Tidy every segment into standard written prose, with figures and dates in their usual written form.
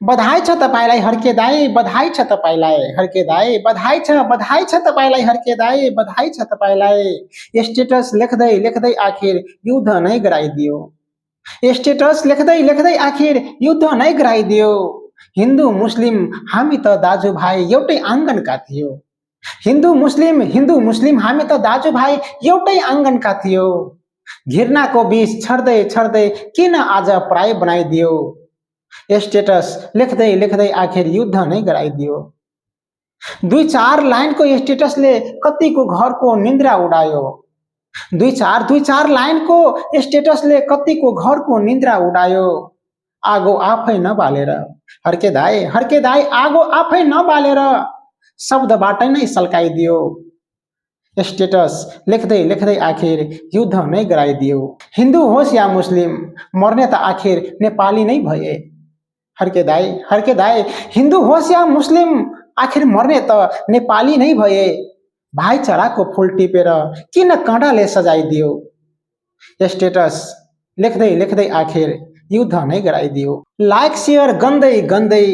बधाई छ तपाईलाई हर्के दाई, बधाई छ तपाईलाई हर्के दाई, बधाई छ तपाईलाई हर्के दाई, बधाई छ तपाईलाई। स्टेटस लेख्दै लेख्दै आखिर युद्ध नै गराइदियो। स्टेटस लेख्दै लेख्दै आखिर युद्ध नै गराइदियो। हिन्दू मुस्लिम हामी त दाजुभाइ एउटै आँगनका थियो। हिन्दू मुस्लिम हामी त दाजुभाइ एउटै आँगनका थियो। घृणाको विष छर्दै छर्दै किन आज पराई बनाइदियो। स्टेटस लेख्दै लेख्दै आखिर युद्ध नै गराइदियो। दुई चार लाइनको स्टेटसले कतिको घरको निन्द्रा उडायो। दुई चार लाइनको स्टेटसले कतिको घरको निन्द्रा उडायो। आगो आफै नबालेर हर्के दाई आगो आफै नबालेर शब्दबाट नै सल्काइदियो। स्टेटस लेख्दै लेख्दै आखिर युद्ध नै गराइदियो। हिन्दू होस् या मुस्लिम मर्ने त आखिर नेपाली नै भए। हर्के दाई हिन्दू होस् या मुस्लिम आखिर मर्ने त नेपाली नै भए। भाइचाराको फूल टिपेर किन काँडाले सजाइदियो। स्टेटस लेख्दै लेख्दै आखिर युद्ध नै गराइदियो। लाइक सेयर गन्दै गन्दै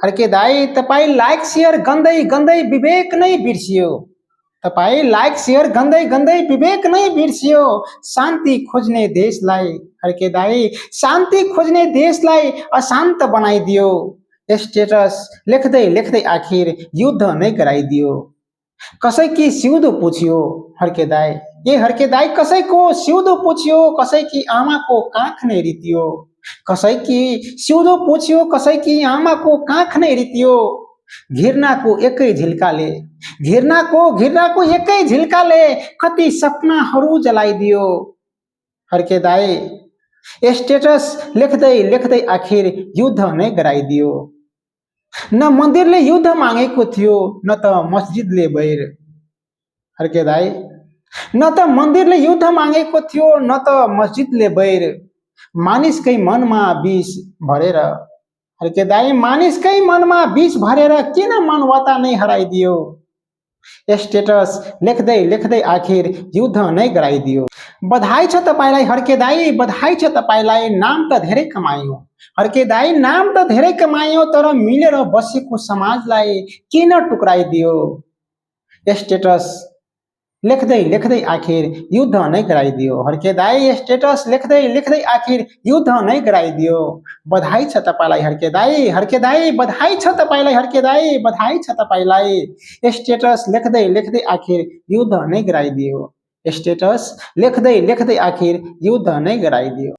हर्के दाई तपाईँ लाइक सेयर गन्दै गन्दै विवेक नै बिर्सियो। तपाईँ लाइक सेयर गन्दै गन्दै विवेक नै बिर्सियो। शान्ति खोज्ने देशलाई हर्के दाई शान्ति खोज्ने देशलाई अशान्त बनाइदियो। स्टेटस लेख्दै लेख्दै आखिर युद्ध नै गराइदियो। कसैकी सिउँदो पुछ्यो हर्के दाई, ए हर्के दाई कसैको सिउँदो पुछ्यो, कसैकी आमाको काख नै रित्यो। कसैकी सिउँदो पुछ्यो, कसैकी आमाको काख नै रित्यो। घृणाको एकै झिल्काले कति सपनाहरू जलाइदियो। हर्के दाई स्टेटस लेख्दै लेख्दै आखिर युद्ध नै गराइदियो। न मन्दिरले युद्ध मागेको थियो न त मस्जिदले बैर। हर्के दाई न त मन्दिरले युद्ध मागेको थियो न त मस्जिदले बैर। मानिसकै मनमा विष भरेर हर्के दाई मानिसकै मनमा विष भरेर किन मानवता नै हराइदियो। स्टेटस लेख्दै लेख्दै आखिर युद्ध नै गराइदियो। बधाई छ तपाईलाई हर्के दाई, बधाई छ तपाईलाई नाम त धेरै कमायो। हर्के दाई नाम त धेरै कमायो तर मिलेर बसेको समाजलाई किन टुक्राइदियो। स्टेटस लेख्दै लेख्दै आखिर युद्ध नै गराइदियो। हर्के दाई स्टेटस लेख्दै लेख्दै आखिर युद्ध नै गराइदियो। बधाई छ तपाईलाई हर्के दाई बधाई छ तपाईलाई हर्के दाई, बधाई छ तपाईलाई। स्टेटस लेख्दै लेख्दै आखिर युद्ध नै गराइदियो। स्टेटस लेख्दै लेख्दै आखिर युद्ध नै गराइदियो।